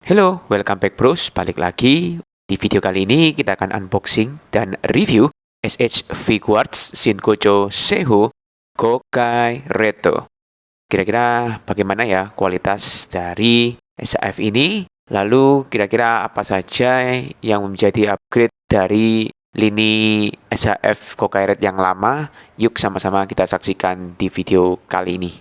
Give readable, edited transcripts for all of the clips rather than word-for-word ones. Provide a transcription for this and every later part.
Hello, welcome back bros, balik lagi. Di video kali ini kita akan unboxing dan review SH Figuarts Shinkocho Seiho Gokai Reto. Kira-kira bagaimana ya kualitas dari SHF ini? Lalu kira-kira apa saja yang menjadi upgrade dari lini SHF Gokai Red yang lama? Yuk sama-sama kita saksikan di video kali ini.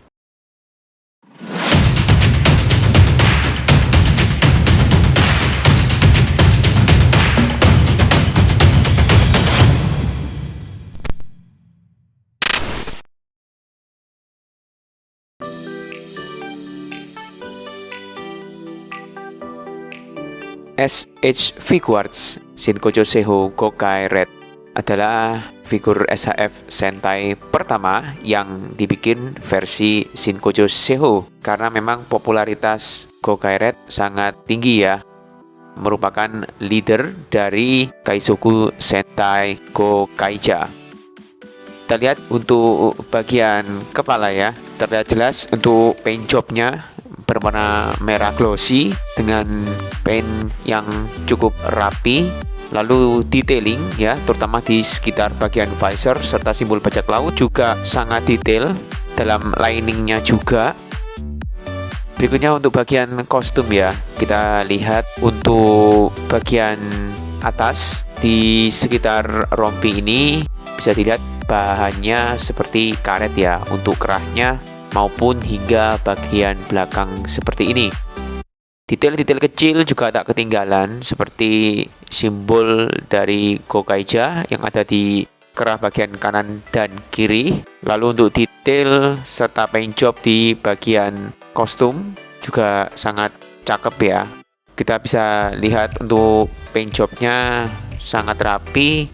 SH Figuarts Shinkocho Seiho Gokai Red adalah figur SHF Sentai pertama yang dibikin versi Shinkocho Seiho karena memang popularitas Gokai Red sangat tinggi ya. Merupakan leader dari Kaizoku Sentai Gokaija. Kita lihat untuk bagian kepala ya, terlihat jelas untuk paint jobnya berwarna merah glossy dengan paint yang cukup rapi. Lalu detailing ya, terutama di sekitar bagian visor serta simbol bajak laut juga sangat detail dalam liningnya juga. Berikutnya untuk bagian kostum ya, kita lihat untuk bagian atas di sekitar rompi ini bisa dilihat bahannya seperti karet ya untuk kerahnya maupun hingga bagian belakang seperti ini. Detail-detail kecil juga tak ketinggalan seperti simbol dari Gokaija yang ada di kerah bagian kanan dan kiri. Lalu untuk detail serta paint job di bagian kostum juga sangat cakep ya. Kita bisa lihat untuk paint jobnya sangat rapi.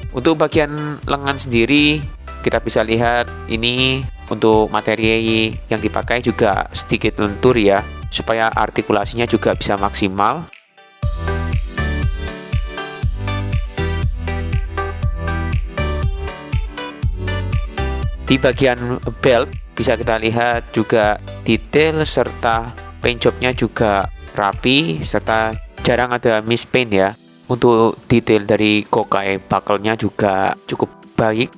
Untuk bagian lengan sendiri kita bisa lihat ini untuk materi yang dipakai juga sedikit lentur ya, supaya artikulasinya juga bisa maksimal. Di bagian belt bisa kita lihat juga detail serta paint jobnya juga rapi serta jarang ada mispaint ya. Untuk detail dari Gokai buckle-nya juga cukup baik.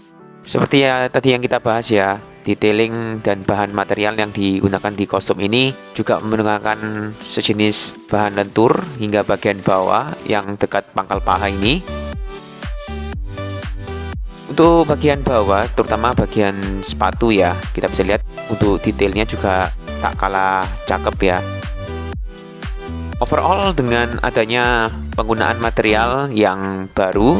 Seperti ya tadi yang kita bahas ya, detailing dan bahan material yang digunakan di kostum ini juga menggunakan sejenis bahan lentur hingga bagian bawah yang dekat pangkal paha ini. Untuk bagian bawah, terutama bagian sepatu ya, kita bisa lihat untuk detailnya juga tak kalah cakep ya. Overall dengan adanya penggunaan material yang baru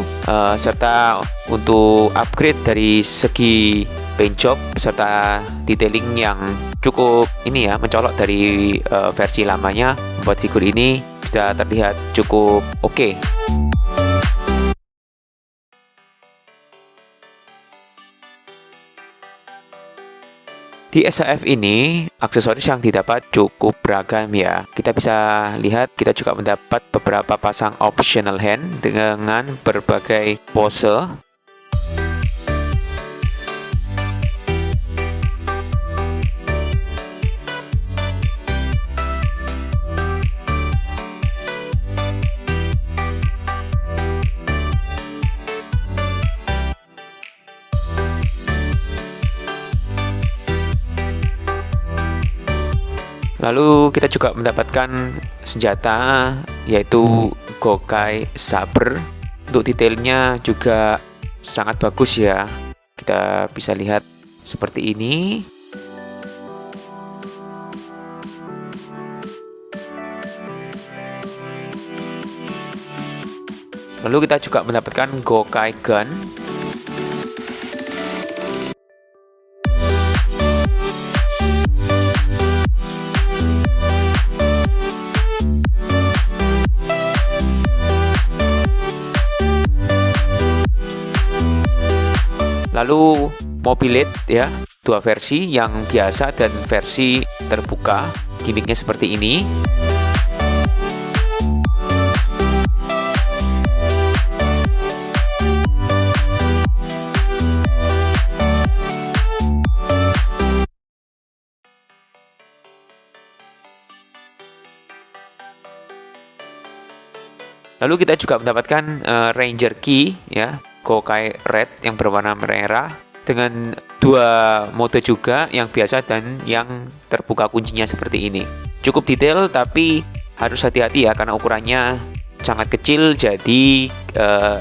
serta untuk upgrade dari segi paint job serta detailing yang cukup ini ya mencolok dari versi lamanya, membuat figur ini bisa terlihat cukup oke. Di SHF ini, aksesoris yang didapat cukup beragam ya. Kita bisa lihat, kita juga mendapat beberapa pasang optional hand dengan berbagai pose. Lalu kita juga mendapatkan senjata yaitu Gokai Saber. Untuk detailnya juga sangat bagus ya. Kita bisa lihat seperti ini. Lalu kita juga mendapatkan Gokai Gun. Lalu mobilet ya, dua versi, yang biasa dan versi terbuka. Gimmicknya seperti ini. Lalu kita juga mendapatkan Ranger Key ya, Kokai Red yang berwarna merah dengan 2 mode juga, yang biasa dan yang terbuka kuncinya seperti ini. Cukup detail tapi harus hati-hati ya karena ukurannya sangat kecil, jadi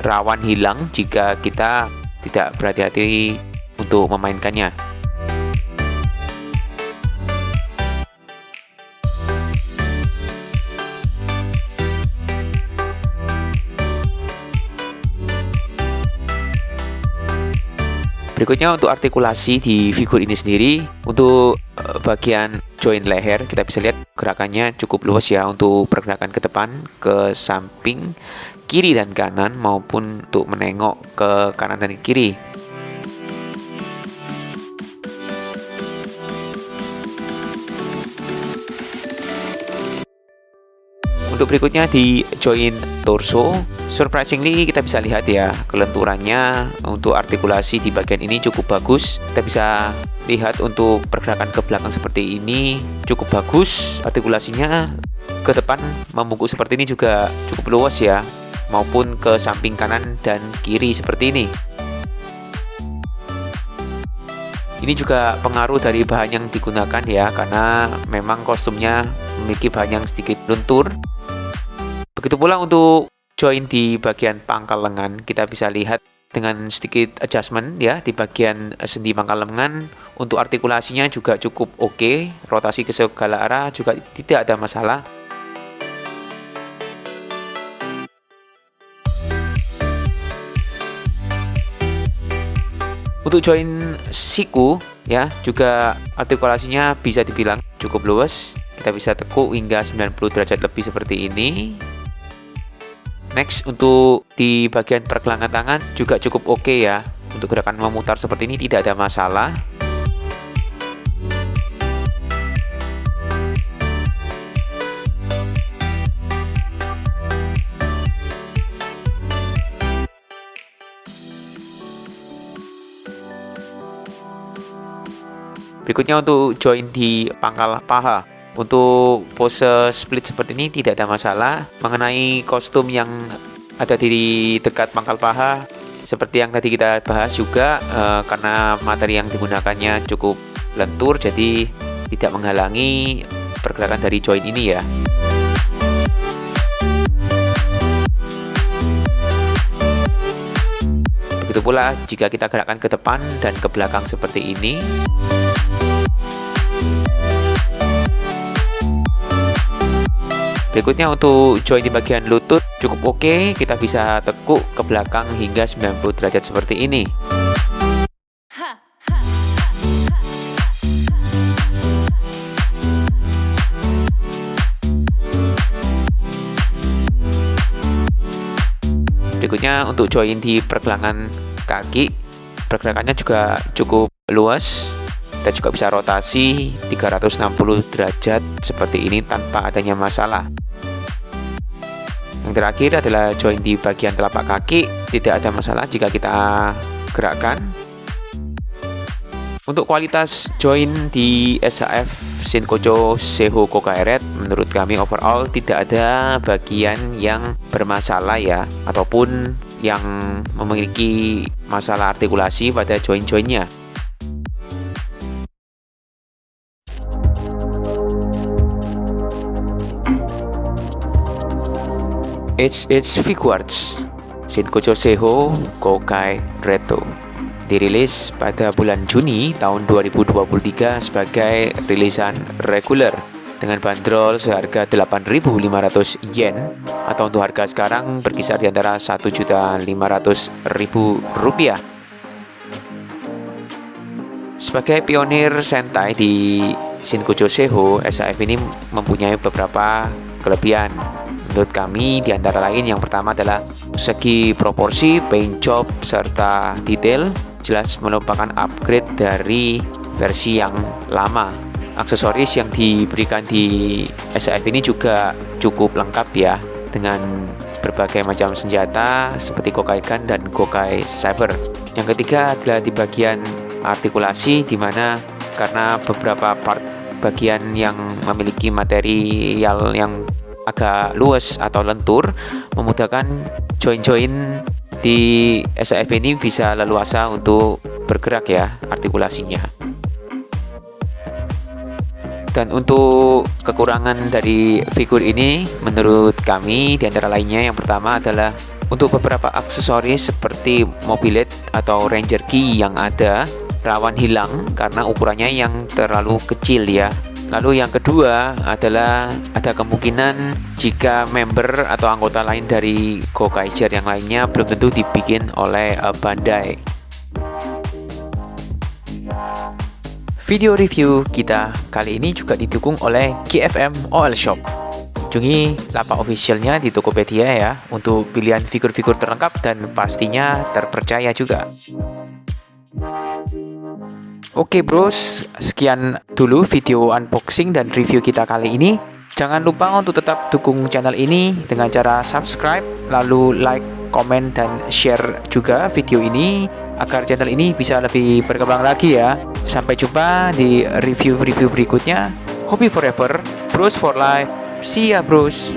rawan hilang jika kita tidak berhati-hati untuk memainkannya. Berikutnya untuk artikulasi di figur ini sendiri, untuk bagian join leher kita bisa lihat gerakannya cukup luas ya, untuk pergerakan ke depan, ke samping, kiri dan kanan, maupun untuk menengok ke kanan dan kiri. Untuk berikutnya di join torso, surprisingly kita bisa lihat ya kelenturannya untuk artikulasi di bagian ini cukup bagus. Kita bisa lihat untuk pergerakan ke belakang seperti ini cukup bagus, artikulasinya ke depan membungkuk seperti ini juga cukup luas ya, maupun ke samping kanan dan kiri seperti ini. Ini juga pengaruh dari bahan yang digunakan ya, karena memang kostumnya memiliki bahan yang sedikit luntur. Begitu pula untuk join di bagian pangkal lengan, kita bisa lihat dengan sedikit adjustment ya di bagian sendi pangkal lengan. Untuk artikulasinya juga cukup oke, rotasi ke segala arah juga tidak ada masalah. Untuk join siku ya, juga artikulasinya bisa dibilang cukup luas. Kita bisa tekuk hingga 90 derajat lebih seperti ini. Next, untuk di bagian pergelangan tangan juga cukup oke ya. Untuk gerakan memutar seperti ini tidak ada masalah. Berikutnya untuk join di pangkal paha. Untuk pose split seperti ini tidak ada masalah. Mengenai kostum yang ada di dekat pangkal paha, seperti yang tadi kita bahas juga, karena materi yang digunakannya cukup lentur, jadi tidak menghalangi pergerakan dari join ini ya. Begitu pula jika kita gerakkan ke depan dan ke belakang seperti ini. Berikutnya untuk join di bagian lutut cukup oke, kita bisa tekuk ke belakang hingga 90 derajat seperti ini. Berikutnya untuk join di pergelangan kaki, pergerakannya juga cukup luas. Kita juga bisa rotasi 360 derajat seperti ini tanpa adanya masalah. Yang terakhir adalah join di bagian telapak kaki, tidak ada masalah jika kita gerakkan. Untuk kualitas join di SHF Shinkocho Seiho Kokai Red, menurut kami overall tidak ada bagian yang bermasalah ya, ataupun yang memiliki masalah artikulasi pada join-joinnya. HH Figuarts Shinkocho Seiho Kokai Reto dirilis pada bulan Juni tahun 2023 sebagai rilisan reguler dengan bandrol seharga 8.500 yen, atau untuk harga sekarang berkisar di antara 1.500.000 rupiah. Sebagai pionir Sentai di Shinkocho Seiho, SHF ini mempunyai beberapa kelebihan. Menurut kami, di antara lain yang pertama adalah segi proporsi, paint job, serta detail jelas merupakan upgrade dari versi yang lama. Aksesoris yang diberikan di SHF ini juga cukup lengkap ya, dengan berbagai macam senjata seperti Kokai Gun dan Kokai Saber. Yang ketiga adalah di bagian artikulasi, di mana karena beberapa part bagian yang memiliki material yang agak luas atau lentur, memudahkan join-join di SAF ini bisa leluasa untuk bergerak ya artikulasinya. Dan untuk kekurangan dari figur ini menurut kami di antara lainnya, yang pertama adalah untuk beberapa aksesoris seperti mobilet atau ranger key yang ada rawan hilang karena ukurannya yang terlalu kecil ya. Lalu yang kedua adalah ada kemungkinan jika member atau anggota lain dari Gokaiger yang lainnya belum tentu dibikin oleh Bandai. Video review kita kali ini juga didukung oleh GFM OL Shop. Kunjungi lapak officialnya di Tokopedia ya untuk pilihan figur-figur terlengkap dan pastinya terpercaya juga. Oke bros, sekian dulu video unboxing dan review kita kali ini. Jangan lupa untuk tetap dukung channel ini dengan cara subscribe, lalu like, komen, dan share juga video ini agar channel ini bisa lebih berkembang lagi ya. Sampai jumpa di review-review berikutnya. Hobby forever, bros for life. See ya bros.